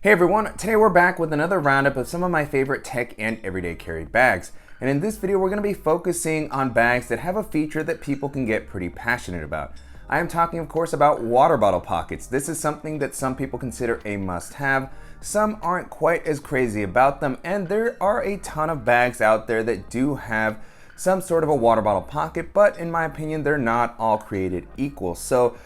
Hey everyone, today we're back with another roundup of some of my favorite tech and everyday carry bags. And in this video, we're going to be focusing on bags that have a feature that people can get pretty passionate about. I am talking, of course, about water bottle pockets. This is something that some people consider a must-have. Some aren't quite as crazy about them, and there are a ton of bags out there that do have some sort of a water bottle pocket, but in my opinion, they're not all created equal. So,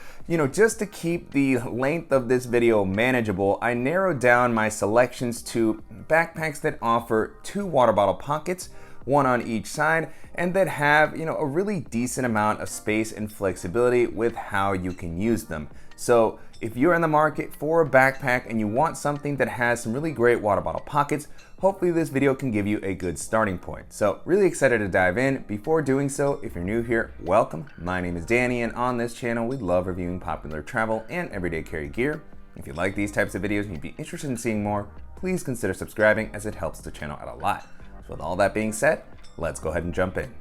just to keep the length of this video manageable, I narrowed down my selections to backpacks that offer 2 water bottle pockets, one on each side, and that have, a really decent amount of space and flexibility with how you can use them. So if you're in the market for a backpack and you want something that has some really great water bottle pockets, hopefully this video can give you a good starting point. So really excited to dive in. Before doing so, if you're new here, welcome. My name is Danny, and on this channel, we love reviewing popular travel and everyday carry gear. If you like these types of videos and you'd be interested in seeing more, please consider subscribing, as it helps the channel out a lot. So with all that being said, let's go ahead and jump in.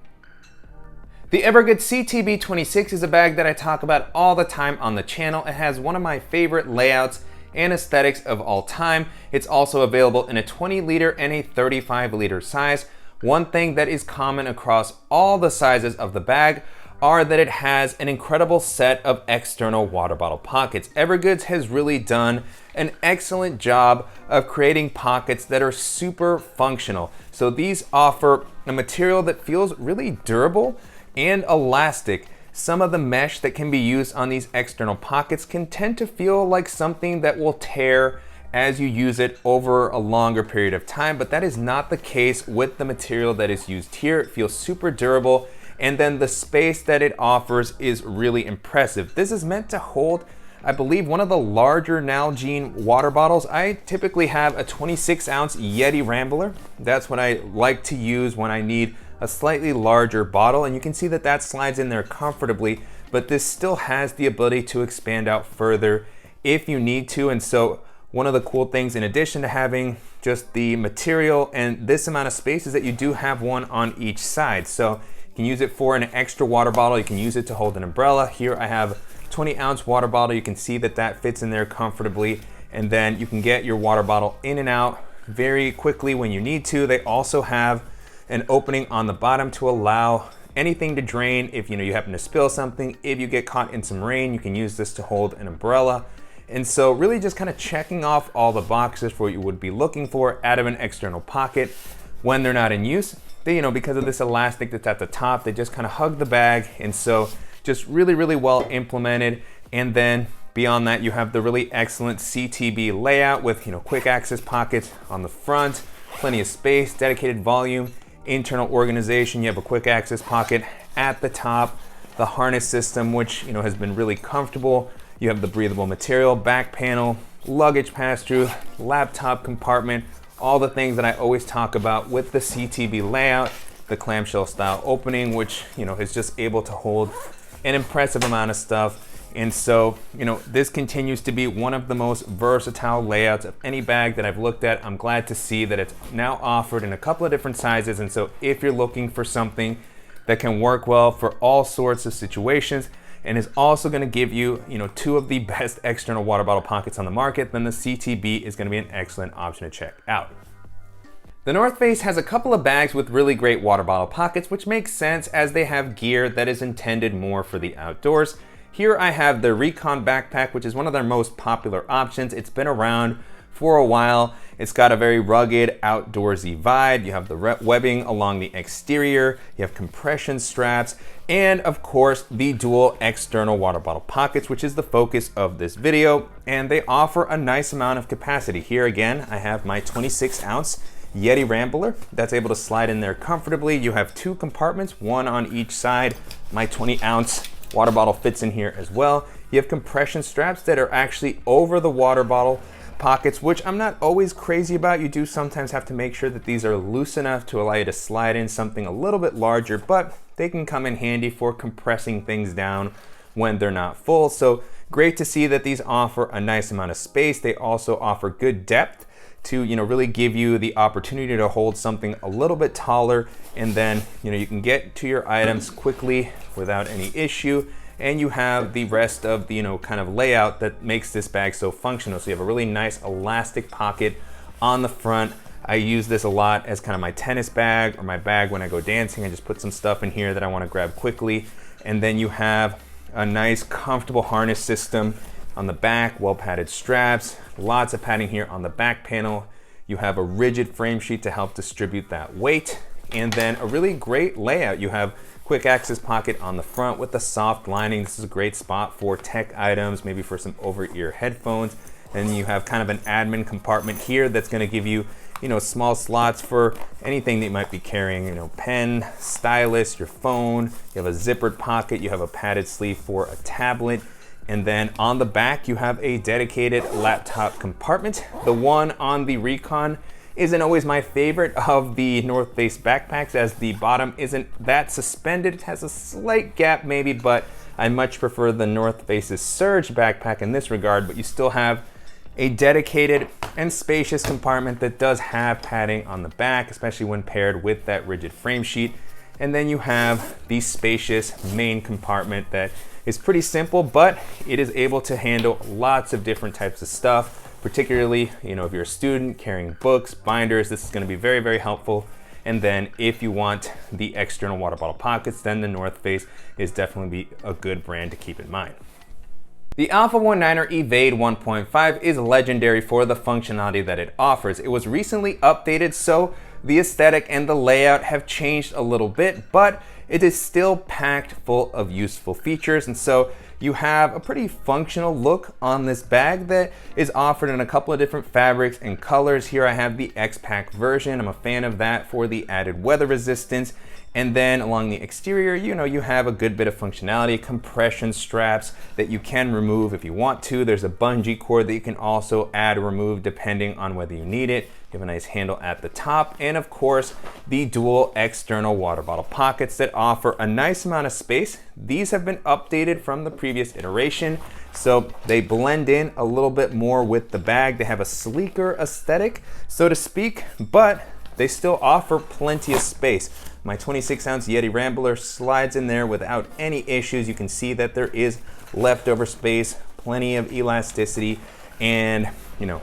The Evergoods CTB26 is a bag that I talk about all the time on the channel. It has one of my favorite layouts and aesthetics of all time. It's also available in a 20 liter and a 35 liter size. One thing that is common across all the sizes of the bag are that it has an incredible set of external water bottle pockets. Evergoods has really done an excellent job of creating pockets that are super functional. So these offer a material that feels really durable and elastic. Some of the mesh that can be used on these external pockets can tend to feel like something that will tear as you use it over a longer period of time, but that is not the case with the material that is used here. It feels super durable, and then the space that it offers is really impressive. This is meant to hold, I believe, one of the larger Nalgene water bottles. I typically have a 26 ounce Yeti Rambler. That's what I like to use when I need a slightly larger bottle, and you can see that that slides in there comfortably, but this still has the ability to expand out further if you need to. And so one of the cool things, in addition to having just the material and this amount of space, is that you do have one on each side. So you can use it for an extra water bottle. You can use it to hold an umbrella. Here I have 20 ounce water bottle. You can see that that fits in there comfortably, and then you can get your water bottle in and out very quickly when you need to. They also have an opening on the bottom to allow anything to drain. If you happen to spill something, if you get caught in some rain, you can use this to hold an umbrella. And so really just kind of checking off all the boxes for what you would be looking for out of an external pocket when they're not in use. They, because of this elastic that's at the top, they just kind of hug the bag, and so just really, really well implemented. And then beyond that, you have the really excellent CTB layout with quick access pockets on the front, plenty of space, dedicated volume, internal organization. You have a quick access pocket at the top, the harness system, which has been really comfortable. You have the breathable material, back panel, luggage pass-through, laptop compartment, all the things that I always talk about with the CTB layout, the clamshell style opening, which is just able to hold an impressive amount of stuff. And so, this continues to be one of the most versatile layouts of any bag that I've looked at. I'm glad to see that it's now offered in a couple of different sizes. And so if you're looking for something that can work well for all sorts of situations and is also going to give you, 2 of the best external water bottle pockets on the market, then the CTB is going to be an excellent option to check out. The North Face has a couple of bags with really great water bottle pockets, which makes sense as they have gear that is intended more for the outdoors. Here I have the Recon backpack, which is one of their most popular options. It's been around for a while. It's got a very rugged outdoorsy vibe. You have the webbing along the exterior, you have compression straps, and of course the dual external water bottle pockets, which is the focus of this video. And they offer a nice amount of capacity. Here again, I have my 26 ounce Yeti Rambler that's able to slide in there comfortably. You have 2 compartments, one on each side. My 20 ounce water bottle fits in here as well. You have compression straps that are actually over the water bottle pockets, which I'm not always crazy about. You do sometimes have to make sure that these are loose enough to allow you to slide in something a little bit larger, but they can come in handy for compressing things down when they're not full. So great to see that these offer a nice amount of space. They also offer good depth to really give you the opportunity to hold something a little bit taller, and then you can get to your items quickly without any issue. and you have the rest of the, kind of layout that makes this bag so functional. So you have a really nice elastic pocket on the front. I use this a lot as kind of my tennis bag or my bag when I go dancing. I just put some stuff in here that I want to grab quickly. And then you have a nice comfortable harness system on the back, well padded straps, lots of padding here on the back panel. You have a rigid frame sheet to help distribute that weight, and then a really great layout. You have quick access pocket on the front with the soft lining. This is a great spot for tech items, maybe for some over-ear headphones. And you have kind of an admin compartment here that's going to give you, small slots for anything that you might be carrying, pen, stylus, your phone. You have a zippered pocket. You have a padded sleeve for a tablet. And then on the back, you have a dedicated laptop compartment. The one on the Recon isn't always my favorite of the North Face backpacks, as the bottom isn't that suspended. It has a slight gap maybe, but I much prefer the North Face's Surge backpack in this regard. But you still have a dedicated and spacious compartment that does have padding on the back, especially when paired with that rigid frame sheet. And then you have the spacious main compartment that is pretty simple, but it is able to handle lots of different types of stuff, particularly, if you're a student carrying books, binders, this is going to be very, very helpful. And then if you want the external water bottle pockets, then the North Face is definitely a good brand to keep in mind. The Alpha 19er Evade 1.5 is legendary for the functionality that it offers. It was recently updated, so the aesthetic and the layout have changed a little bit, but it is still packed full of useful features. And so you have a pretty functional look on this bag that is offered in a couple of different fabrics and colors. Here I have the X-Pack version. I'm a fan of that for the added weather resistance. And then along the exterior, you have a good bit of functionality, compression straps that you can remove if you want to. There's a bungee cord that you can also add or remove depending on whether you need it. You have a nice handle at the top, and of course, the dual external water bottle pockets that offer a nice amount of space. These have been updated from the previous iteration, so they blend in a little bit more with the bag. They have a sleeker aesthetic, so to speak, but they still offer plenty of space. My 26-ounce Yeti Rambler slides in there without any issues. You can see that there is leftover space, plenty of elasticity, and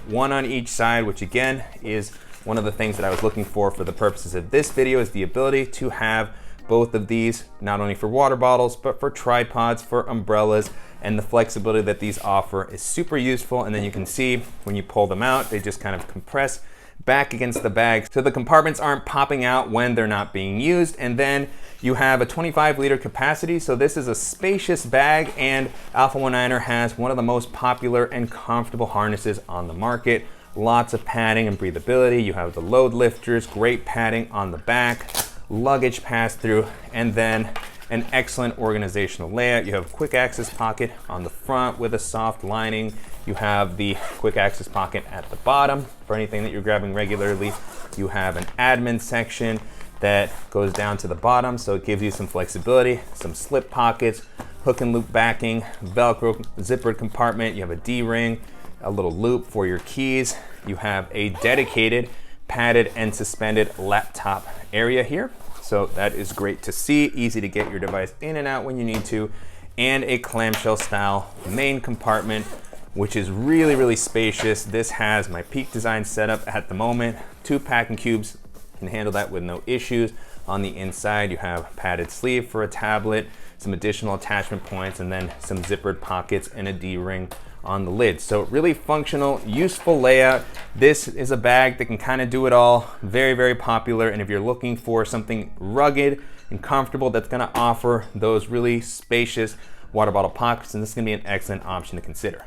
one on each side, which again is one of the things that I was looking for the purposes of this video, is the ability to have both of these, not only for water bottles, but for tripods, for umbrellas, and the flexibility that these offer is super useful. And then you can see when you pull them out, they just kind of compress back against the bag, so the compartments aren't popping out when they're not being used. And then you have a 25-liter capacity, so this is a spacious bag, and Alpha 19er has one of the most popular and comfortable harnesses on the market. Lots of padding and breathability. You have the load lifters, great padding on the back, luggage pass-through, and then an excellent organizational layout. You have a quick access pocket on the front with a soft lining. You have the quick access pocket at the bottom for anything that you're grabbing regularly. You have an admin section that goes down to the bottom, so it gives you some flexibility, some slip pockets, hook and loop backing, Velcro zippered compartment. You have a D-ring, a little loop for your keys. You have a dedicated padded and suspended laptop area here. So that is great to see, easy to get your device in and out when you need to, and a clamshell style main compartment, which is really, really spacious. This has my Peak Design setup at the moment. 2 packing cubes can handle that with no issues. On the inside, you have padded sleeve for a tablet, some additional attachment points, and then some zippered pockets and a D-ring on the lid. So really functional, useful layout. This is a bag that can kind of do it all. Very, very popular. And if you're looking for something rugged and comfortable that's going to offer those really spacious water bottle pockets, then this is going to be an excellent option to consider.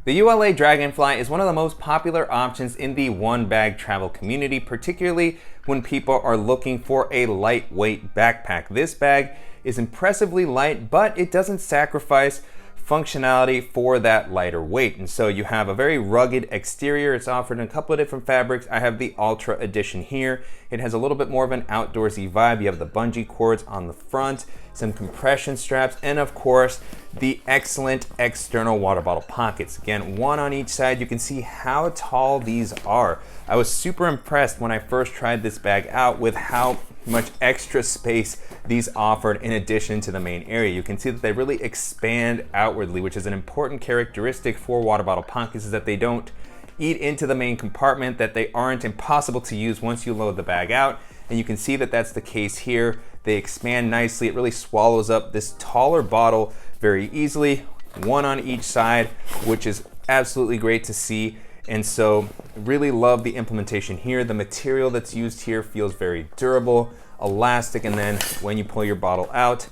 The ULA Dragonfly is one of the most popular options in the one bag travel community, particularly when people are looking for a lightweight backpack. This bag is impressively light, but it doesn't sacrifice functionality for that lighter weight. And so you have a very rugged exterior. It's offered in a couple of different fabrics. I have the Ultra Edition here. It has a little bit more of an outdoorsy vibe. You have the bungee cords on the front, some compression straps, and of course, the excellent external water bottle pockets. Again, one on each side. You can see how tall these are. I was super impressed when I first tried this bag out with how much extra space these offered in addition to the main area. You can see that they really expand outwardly, which is an important characteristic for water bottle pockets, is that they don't eat into the main compartment, that they aren't impossible to use once you load the bag out. And you can see that that's the case here. They expand nicely. It really swallows up this taller bottle very easily, one on each side, which is absolutely great to see. And so really love the implementation here. The material that's used here feels very durable, elastic, and then when you pull your bottle out,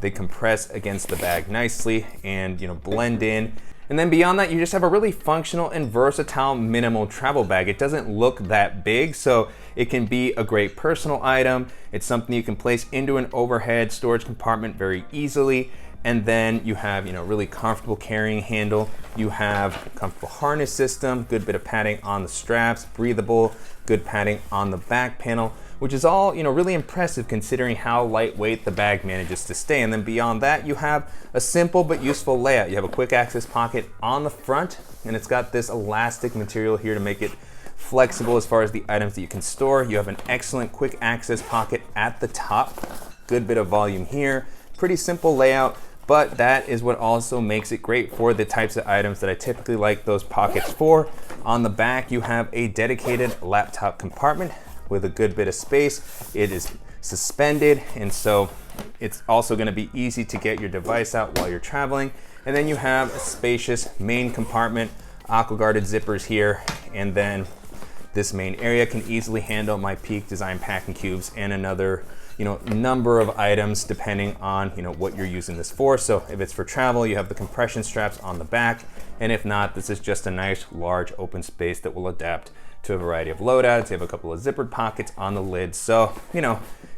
they compress against the bag nicely and blend in. And then beyond that, you just have a really functional and versatile minimal travel bag. It doesn't look that big, so it can be a great personal item. It's something you can place into an overhead storage compartment very easily. And then you have, really comfortable carrying handle. You have comfortable harness system, good bit of padding on the straps, breathable, good padding on the back panel, which is all, really impressive considering how lightweight the bag manages to stay. And then beyond that, you have a simple but useful layout. You have a quick access pocket on the front, and it's got this elastic material here to make it flexible as far as the items that you can store. You have an excellent quick access pocket at the top, good bit of volume here, pretty simple layout. But that is what also makes it great for the types of items that I typically like those pockets for. On the back, you have a dedicated laptop compartment with a good bit of space. It is suspended, and so it's also going to be easy to get your device out while you're traveling. And then you have a spacious main compartment, aqua-guarded zippers here, and then this main area can easily handle my Peak Design packing cubes and another number of items depending on what you're using this for. So if it's for travel, you have the compression straps on the back, and if not, this is just a nice large open space that will adapt to a variety of loadouts. You have a couple of zippered pockets on the lid. So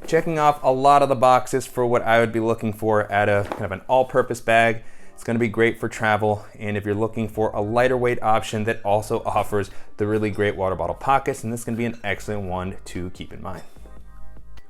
checking off a lot of the boxes for what I would be looking for at a kind of an all-purpose bag. It's going to be great for travel, and if you're looking for a lighter weight option that also offers the really great water bottle pockets, then this can be an excellent one to keep in mind.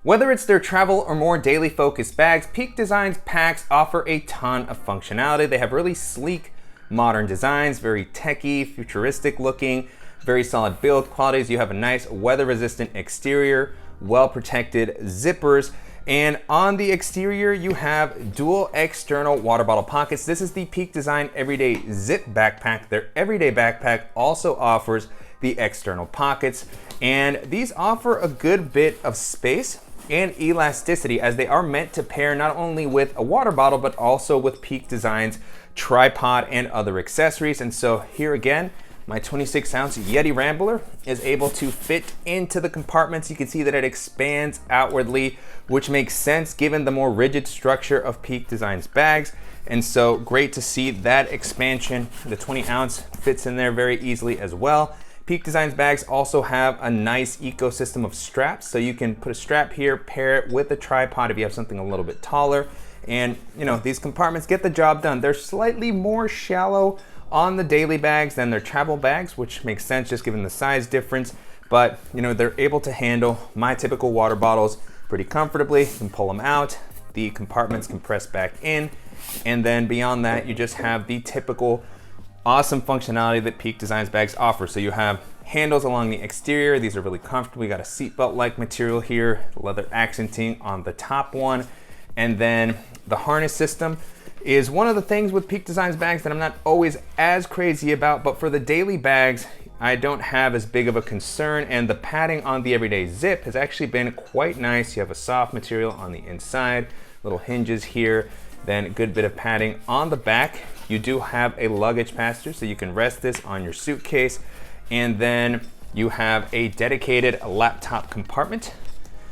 Whether it's their travel or more daily focused bags, Peak Design's packs offer a ton of functionality. They have really sleek, modern designs, very techy, futuristic looking, very solid build qualities. You have a nice weather resistant exterior, well protected zippers, and on the exterior you have dual external water bottle pockets. This is the Peak Design Everyday Zip Backpack. Their Everyday Backpack also offers the external pockets, and these offer a good bit of space and elasticity, as they are meant to pair not only with a water bottle but also with Peak Design's tripod and other accessories. And so here again, my 26-ounce Yeti Rambler is able to fit into the compartments. You can see that it expands outwardly, which makes sense given the more rigid structure of Peak Design's bags. And so great to see that expansion. The 20-ounce fits in there very easily as well. Peak Design's bags also have a nice ecosystem of straps, so you can put a strap here, pair it with a tripod if you have something a little bit taller. And these compartments get the job done. They're slightly more shallow on the daily bags than their travel bags, which makes sense just given the size difference. But they're able to handle my typical water bottles pretty comfortably. You can pull them out, the compartments compress back in, and then beyond that, you just have the typical awesome functionality that Peak Design's bags offer. So you have handles along the exterior. These are really comfortable. You got a seatbelt-like material here, leather accenting on the top one. And then the harness system is one of the things with Peak Design's bags that I'm not always as crazy about, but for the daily bags, I don't have as big of a concern. And the padding on the Everyday Zip has actually been quite nice. You have a soft material on the inside, little hinges here, then a good bit of padding on the back. You do have a luggage pass-through, so you can rest this on your suitcase. And then you have a dedicated laptop compartment,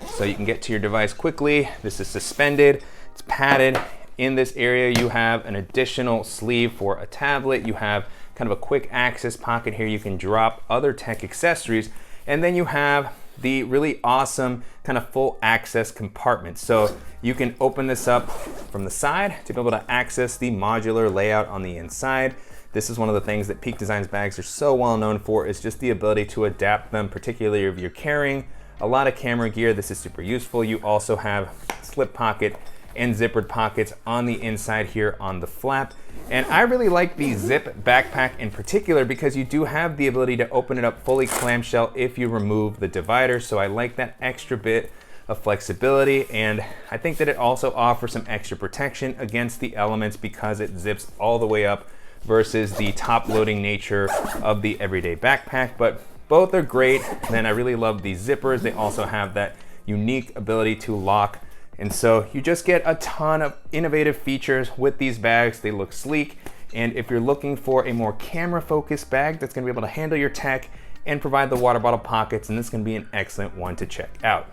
so you can get to your device quickly. This is suspended, it's padded. In this area, you have an additional sleeve for a tablet. You have kind of a quick access pocket here. You can drop other tech accessories. And then you have the really awesome kind of full access compartment. So you can open this up from the side to be able to access the modular layout on the inside. This is one of the things that Peak Design's bags are so well known for, is just the ability to adapt them, particularly if you're carrying a lot of camera gear. This is super useful. You also have slip pocket and zippered pockets on the inside here on the flap. And I really like the zip backpack in particular because you do have the ability to open it up fully clamshell if you remove the divider. So I like that extra bit of flexibility, and I think that it also offers some extra protection against the elements because it zips all the way up versus the top loading nature of the everyday backpack. But both are great. And then I really love these zippers. They also have that unique ability to lock, and so you just get a ton of innovative features with these bags. They look sleek, and if you're looking for a more camera focused bag that's going to be able to handle your tech and provide the water bottle pockets, and this is going to be an excellent one to check out.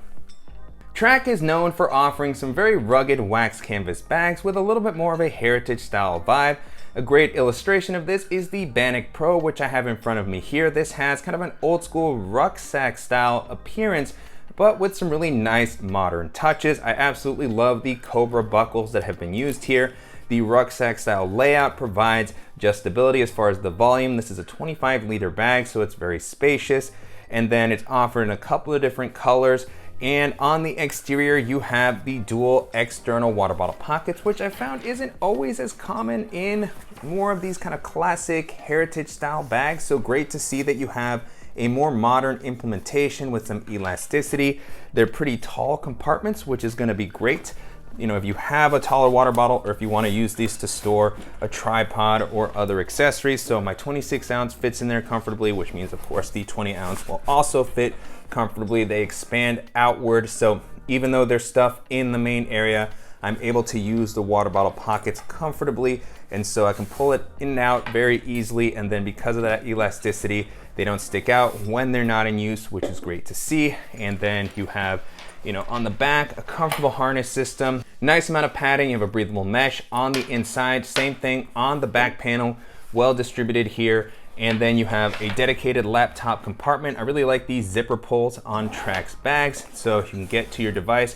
Trakke is known for offering some very rugged wax canvas bags with a little bit more of a heritage style vibe. A great illustration of this is the Bannoch Pro, which I have in front of me here. This has kind of an old school rucksack style appearance, but with some really nice modern touches. I absolutely love the Cobra buckles that have been used here. The rucksack style layout provides adjustability as far as the volume. This is a 25-liter bag, so it's very spacious. And then it's offered in a couple of different colors. And on the exterior, you have the dual external water bottle pockets, which I found isn't always as common in more of these kind of classic heritage style bags. So great to see that you have a more modern implementation with some elasticity. They're pretty tall compartments, which is going to be great. You know, if you have a taller water bottle, or if you want to use these to store a tripod or other accessories. So my 26 ounce fits in there comfortably, which means of course the 20 ounce will also fit comfortably. They expand outward, so even though there's stuff in the main area, I'm able to use the water bottle pockets comfortably, and so I can pull it in and out very easily. And then because of that elasticity, they don't stick out when they're not in use, which is great to see. And then you have, you know, on the back, a comfortable harness system, nice amount of padding. You have a breathable mesh on the inside, same thing on the back panel, well distributed here. And then you have a dedicated laptop compartment. I really like these zipper pulls on Trakke's bags, so you can get to your device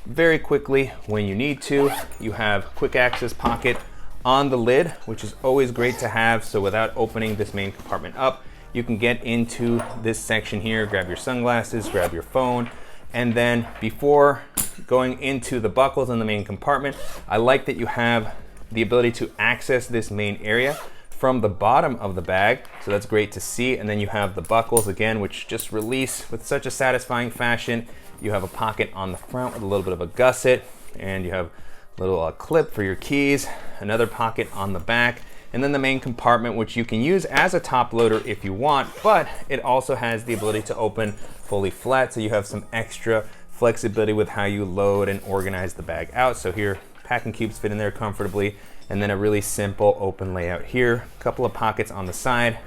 very quickly when you need to. You have quick access pocket on the lid, which is always great to have. So without opening this main compartment up, you can get into this section here, grab your sunglasses, grab your phone. And then before going into the buckles in the main compartment, I like that you have the ability to access this main area from the bottom of the bag, so that's great to see. And then you have the buckles again, which just release with such a satisfying fashion. You have a pocket on the front with a little bit of a gusset, and you have a little clip for your keys, another pocket on the back, and then the main compartment, which you can use as a top loader if you want, but it also has the ability to open fully flat, so you have some extra flexibility with how you load and organize the bag out. So here, packing cubes fit in there comfortably, and then a really simple open layout here. A couple of pockets on the side,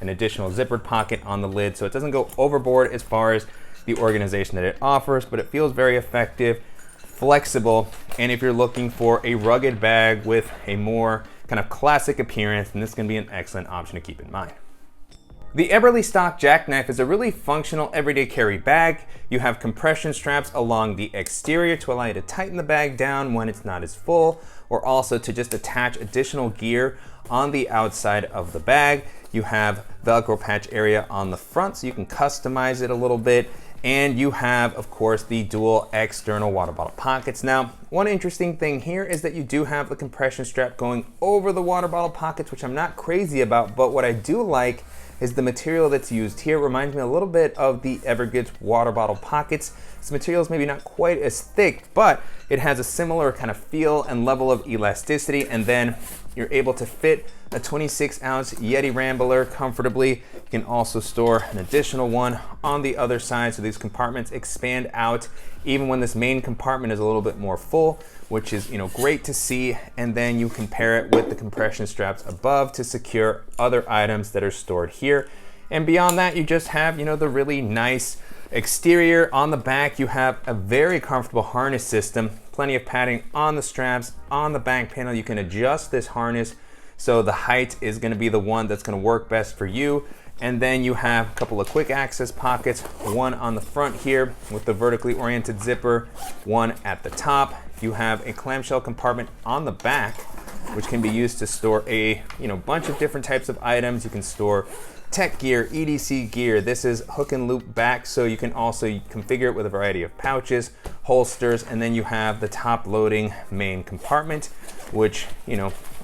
an additional zippered pocket on the lid, so it doesn't go overboard as far as the organization that it offers, but it feels very effective, flexible. And if you're looking for a rugged bag with a more kind of classic appearance, then this is going to be an excellent option to keep in mind. The Eberlestock Jackknife is a really functional everyday carry bag. You have compression straps along the exterior to allow you to tighten the bag down when it's not as full, or also to just attach additional gear on the outside of the bag. You have Velcro patch area on the front, so you can customize it a little bit. And you have, of course, the dual external water bottle pockets. Now, one interesting thing here is that you do have the compression strap going over the water bottle pockets, which I'm not crazy about, but what I do like is the material that's used here. It reminds me a little bit of the Evergoods water bottle pockets. This material is maybe not quite as thick, but it has a similar kind of feel and level of elasticity, and then you're able to fit a 26 ounce Yeti Rambler comfortably. You can also store an additional one on the other side, so these compartments expand out even when this main compartment is a little bit more full, which is, you know, great to see. And then you can pair it with the compression straps above to secure other items that are stored here. And beyond that, you just have, you know, the really nice exterior. On the back, you have a very comfortable harness system, plenty of padding on the straps. On the back panel, you can adjust this harness, so the height is going to be the one that's going to work best for you. And then you have a couple of quick access pockets, one on the front here with the vertically oriented zipper, one at the top. You have a clamshell compartment on the back, which can be used to store a bunch of different types of items. You can store tech gear, EDC gear. This is hook and loop back, so you can also configure it with a variety of pouches, holsters, and then you have the top loading main compartment, which,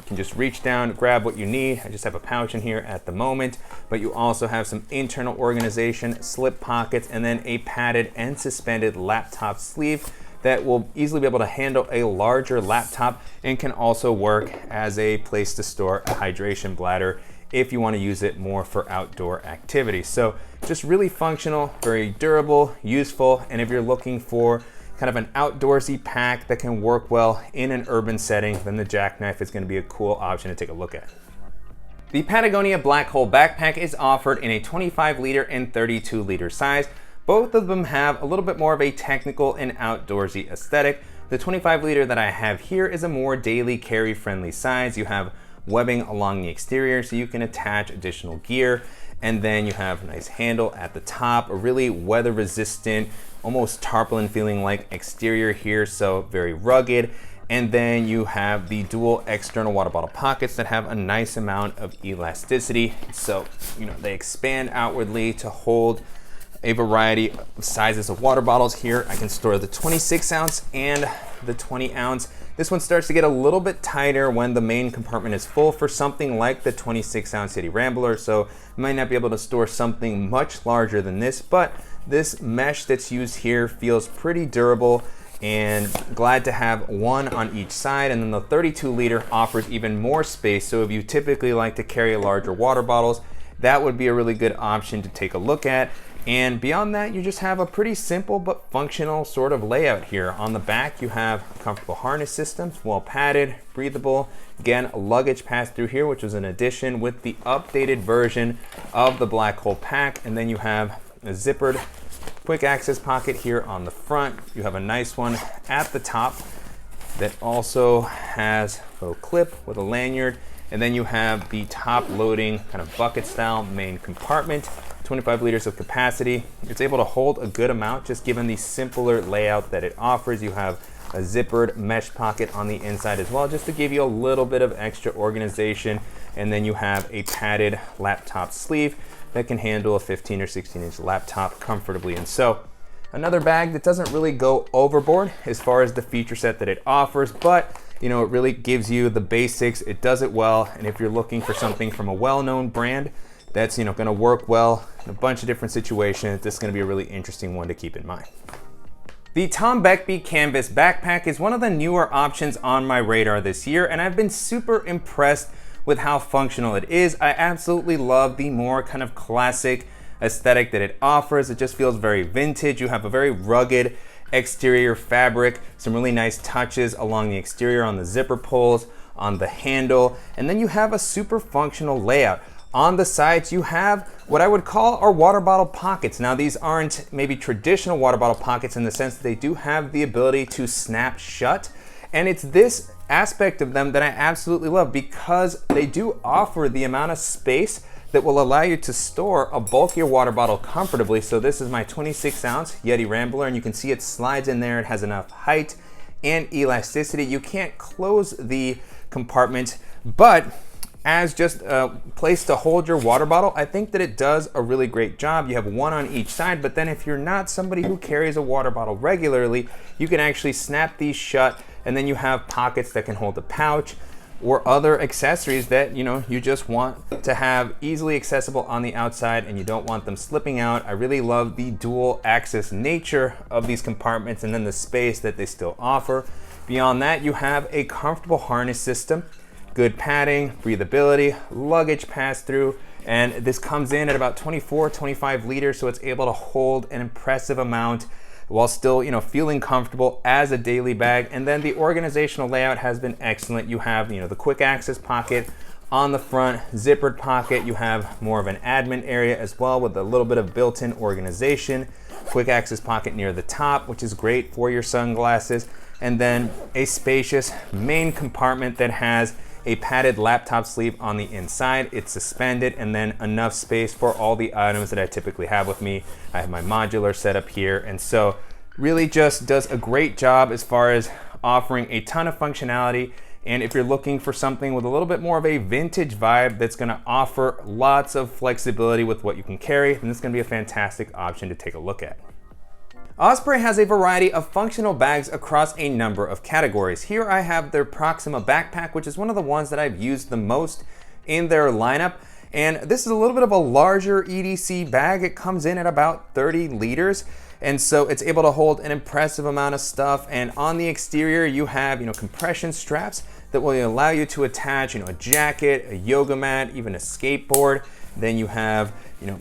can just reach down, grab what you need. I just have a pouch in here at the moment, but you also have some internal organization, slip pockets, and then a padded and suspended laptop sleeve that will easily be able to handle a larger laptop and can also work as a place to store a hydration bladder if you want to use it more for outdoor activities. So just really functional, very durable, useful, and if you're looking for kind of an outdoorsy pack that can work well in an urban setting, then the Jackknife is going to be a cool option to take a look at. The Patagonia Black Hole Backpack is offered in a 25 liter and 32 liter size. Both of them have a little bit more of a technical and outdoorsy aesthetic. The 25 liter that I have here is a more daily carry friendly size. You have webbing along the exterior so you can attach additional gear, and then you have a nice handle at the top, a really weather resistant, almost tarpaulin feeling like exterior here, so very rugged. And then you have the dual external water bottle pockets that have a nice amount of elasticity, so they expand outwardly to hold a variety of sizes of water bottles. Here I can store the 26 ounce and the 20 ounce. This one starts to get a little bit tighter when the main compartment is full for something like the 26 ounce Yeti Rambler, so you might not be able to store something much larger than this, but this mesh that's used here feels pretty durable, and glad to have one on each side. And then the 32 liter offers even more space, so if you typically like to carry larger water bottles, that would be a really good option to take a look at. And beyond that, you just have a pretty simple but functional sort of layout here. On the back, you have comfortable harness systems, well padded, breathable. Again, a luggage pass through here, which was an addition with the updated version of the Black Hole Pack. And then you have a zippered quick access pocket here on the front. You have a nice one at the top that also has a little clip with a lanyard. And then you have the top loading kind of bucket style main compartment. 25 liters of capacity. It's able to hold a good amount just given the simpler layout that it offers. You have a zippered mesh pocket on the inside as well, just to give you a little bit of extra organization. And then you have a padded laptop sleeve that can handle a 15 or 16 inch laptop comfortably. And so another bag that doesn't really go overboard as far as the feature set that it offers, but it really gives you the basics. It does it well. And if you're looking for something from a well-known brand that's going to work well in a bunch of different situations, this is going to be a really interesting one to keep in mind. The Tom Beckbe Canvas Backpack is one of the newer options on my radar this year, and I've been super impressed with how functional it is. I absolutely love the more kind of classic aesthetic that it offers. It just feels very vintage. You have a very rugged exterior fabric, some really nice touches along the exterior on the zipper pulls, on the handle, and then you have a super functional layout. On the sides, you have what I would call our water bottle pockets. Now, these aren't maybe traditional water bottle pockets in the sense that they do have the ability to snap shut. And it's this aspect of them that I absolutely love, because they do offer the amount of space that will allow you to store a bulkier water bottle comfortably. So this is my 26 ounce Yeti Rambler, and you can see it slides in there. It has enough height and elasticity. You can't close the compartment, but as just a place to hold your water bottle, I think that it does a really great job. You have one on each side, but then if you're not somebody who carries a water bottle regularly, you can actually snap these shut, and then you have pockets that can hold a pouch or other accessories that you just want to have easily accessible on the outside, and you don't want them slipping out. I really love the dual access nature of these compartments, and then the space that they still offer. Beyond that, you have a comfortable harness system, good padding, breathability, luggage pass through, and this comes in at about 24-25 liters, so it's able to hold an impressive amount while still feeling comfortable as a daily bag. And then the organizational layout has been excellent. You have the quick access pocket on the front, zippered pocket. You have more of an admin area as well with a little bit of built-in organization, quick access pocket near the top, which is great for your sunglasses, and then a spacious main compartment that has a padded laptop sleeve on the inside. It's suspended, and then enough space for all the items that I typically have with me. I have my modular setup here, and so really just does a great job as far as offering a ton of functionality. And if you're looking for something with a little bit more of a vintage vibe that's gonna offer lots of flexibility with what you can carry, then this is gonna be a fantastic option to take a look at. Osprey has a variety of functional bags across a number of categories. Here I have their Proxima backpack, which is one of the ones that I've used the most in their lineup. And this is a little bit of a larger EDC bag. It comes in at about 30 liters. And so it's able to hold an impressive amount of stuff. And on the exterior, you have, compression straps that will allow you to attach, a jacket, a yoga mat, even a skateboard. Then you have,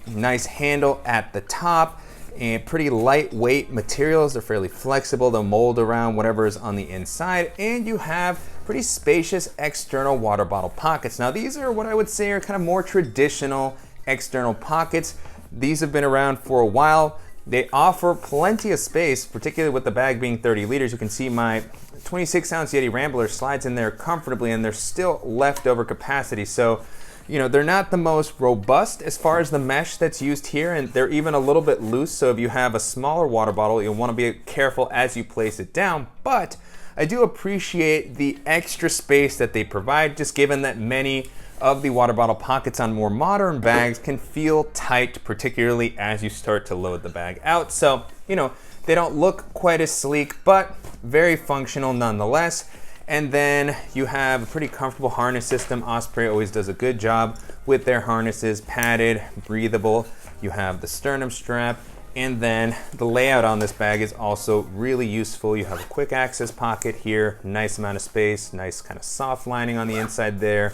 nice handle at the top. And pretty lightweight materials. They're fairly flexible. They'll mold around whatever is on the inside. And you have pretty spacious external water bottle pockets. Now these are what I would say are kind of more traditional external pockets. These have been around for a while. They offer plenty of space, particularly with the bag being 30 liters. You can see my 26-ounce Yeti Rambler slides in there comfortably, and there's still leftover capacity. So they're not the most robust as far as the mesh that's used here, and they're even a little bit loose. So if you have a smaller water bottle, you'll want to be careful as you place it down. But I do appreciate the extra space that they provide, just given that many of the water bottle pockets on more modern bags can feel tight, particularly as you start to load the bag out. So, they don't look quite as sleek, but very functional nonetheless. And then you have a pretty comfortable harness system. Osprey always does a good job with their harnesses, padded, breathable. You have the sternum strap, and then the layout on this bag is also really useful. You have a quick access pocket here, nice amount of space, nice kind of soft lining on the inside there.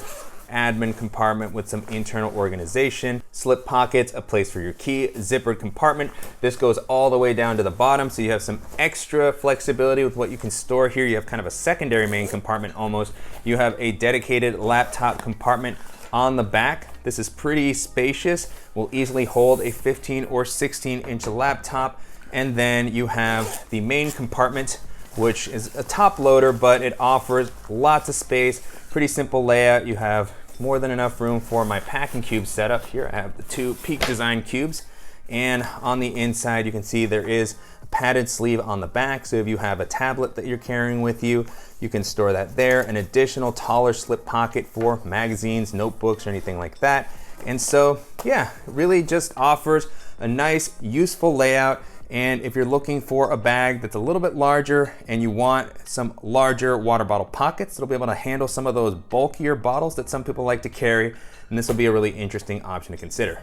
Admin compartment with some internal organization, slip pockets, a place for your key, zippered compartment. This goes all the way down to the bottom, so you have some extra flexibility with what you can store here. You have kind of a secondary main compartment almost. You have a dedicated laptop compartment on the back. This is pretty spacious, will easily hold a 15 or 16-inch laptop. And then you have the main compartment, which is a top loader, but it offers lots of space. Pretty simple layout. You have more than enough room for my packing cube setup. Here I have the two Peak Design cubes, and on the inside you can see there is a padded sleeve on the back, so if you have a tablet that you're carrying with you, you can store that there. An additional taller slip pocket for magazines, notebooks, or anything like that. And so yeah, it really just offers a nice, useful layout. And if you're looking for a bag that's a little bit larger and you want some larger water bottle pockets, it'll be able to handle some of those bulkier bottles that some people like to carry, and this will be a really interesting option to consider.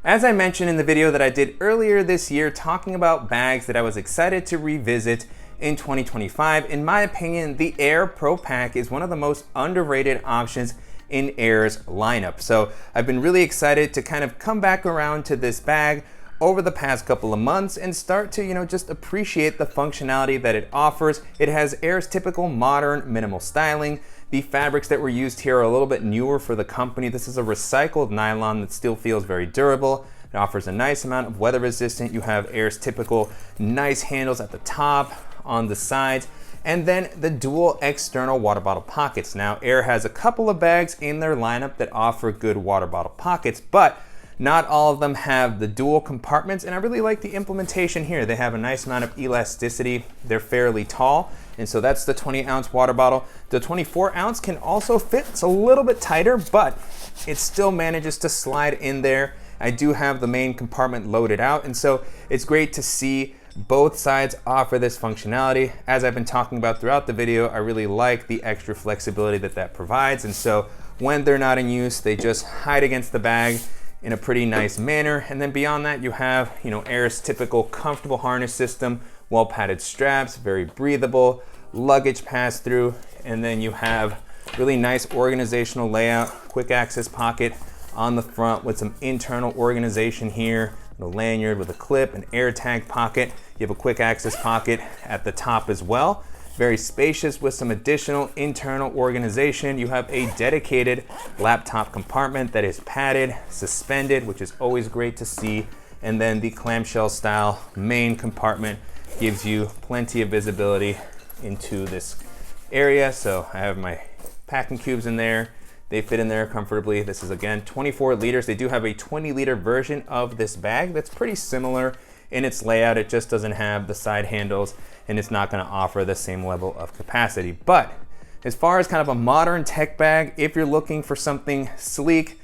As I mentioned in the video that I did earlier this year talking about bags that I was excited to revisit in 2025, in my opinion, the Aer Pro Pack is one of the most underrated options in Aer's lineup. So I've been really excited to kind of come back around to this bag over the past couple of months and start to, just appreciate the functionality that it offers. It has Aer's typical modern minimal styling. The fabrics that were used here are a little bit newer for the company. This is a recycled nylon that still feels very durable. It offers a nice amount of weather resistant. You have Aer's typical nice handles at the top, on the sides, and then the dual external water bottle pockets. Now, Aer has a couple of bags in their lineup that offer good water bottle pockets, but not all of them have the dual compartments, and I really like the implementation here. They have a nice amount of elasticity. They're fairly tall, and so that's the 20-ounce water bottle. The 24-ounce can also fit. It's a little bit tighter, but it still manages to slide in there. I do have the main compartment loaded out, and so it's great to see both sides offer this functionality. As I've been talking about throughout the video, I really like the extra flexibility that provides, and so when they're not in use, they just hide against the bag in a pretty nice manner. And then beyond that, you have, Aer's typical comfortable harness system, well padded straps, very breathable, luggage pass through, and then you have really nice organizational layout, quick access pocket on the front with some internal organization here, a lanyard with a clip, an air tag pocket. You have a quick access pocket at the top as well. Very spacious with some additional internal organization. You have a dedicated laptop compartment that is padded, suspended, which is always great to see. And then the clamshell style main compartment gives you plenty of visibility into this area. So I have my packing cubes in there. They fit in there comfortably. This is again 24 liters. They do have a 20-liter version of this bag that's pretty similar in its layout. It just doesn't have the side handles, and it's not going to offer the same level of capacity. But as far as kind of a modern tech bag, if you're looking for something sleek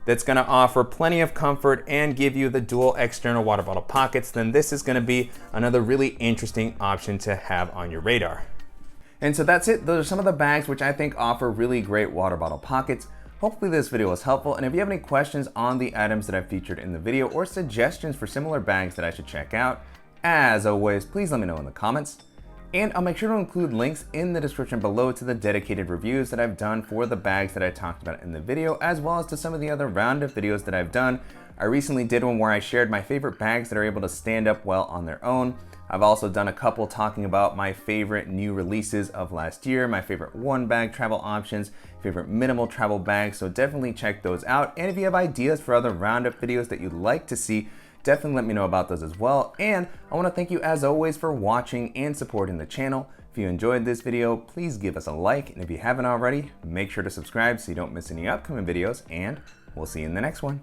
that's gonna offer plenty of comfort and give you the dual external water bottle pockets, then this is gonna be another really interesting option to have on your radar. And so that's it. Those are some of the bags which I think offer really great water bottle pockets. Hopefully this video was helpful, and if you have any questions on the items that I've featured in the video or suggestions for similar bags that I should check out, as always, please let me know in the comments. And I'll make sure to include links in the description below to the dedicated reviews that I've done for the bags that I talked about in the video, as well as to some of the other roundup videos that I've done. I recently did one where I shared my favorite bags that are able to stand up well on their own. I've also done a couple talking about my favorite new releases of last year, my favorite one bag travel options, favorite minimal travel bags, so definitely check those out. And if you have ideas for other roundup videos that you'd like to see, definitely let me know about those as well. And I want to thank you as always for watching and supporting the channel. If you enjoyed this video, please give us a like, and if you haven't already, make sure to subscribe so you don't miss any upcoming videos, and we'll see you in the next one.